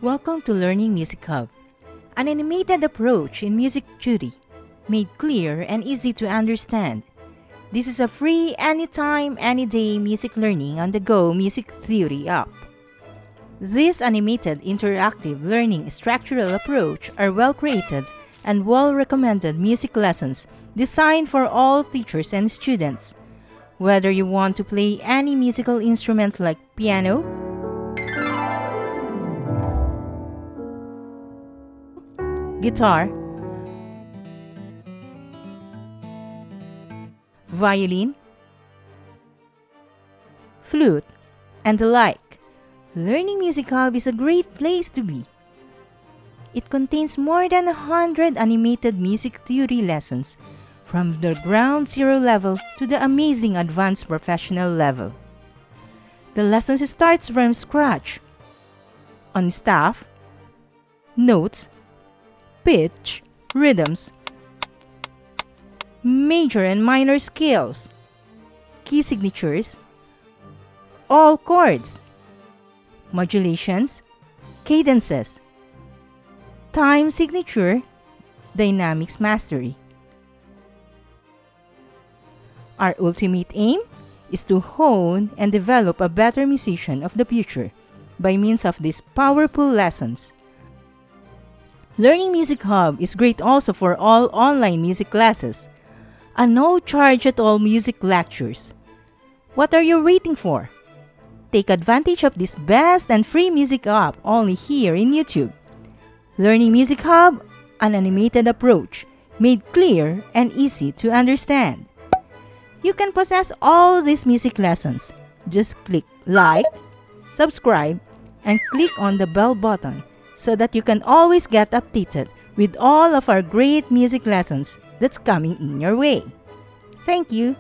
Welcome to Learning Music Hub, an animated approach in music theory, made clear and easy to understand. This is a free anytime, any-day music learning on the go music theory app. This animated interactive learning structural approach are well-created and well-recommended music lessons designed for all teachers and students. Whether you want to play any musical instrument like piano, guitar, violin, flute, and the like, Learning Music Hub is a great place to be. It contains more than 100 animated music theory lessons from the ground zero level to the amazing advanced professional level. The lessons starts from scratch on staff, notes, pitch, rhythms, major and minor scales, key signatures, all chords, modulations, cadences, time signature, dynamics mastery. Our ultimate aim is to hone and develop a better musician of the future by means of these powerful lessons. Learning Music Hub is great also for all online music classes, and no charge at all music lectures. What are you waiting for? Take advantage of this best and free music app only here in YouTube. Learning Music Hub, an animated approach, made clear and easy to understand. You can possess all these music lessons. Just click like, subscribe, and click on the bell button so that you can always get updated with all of our great music lessons that's coming in your way. Thank you.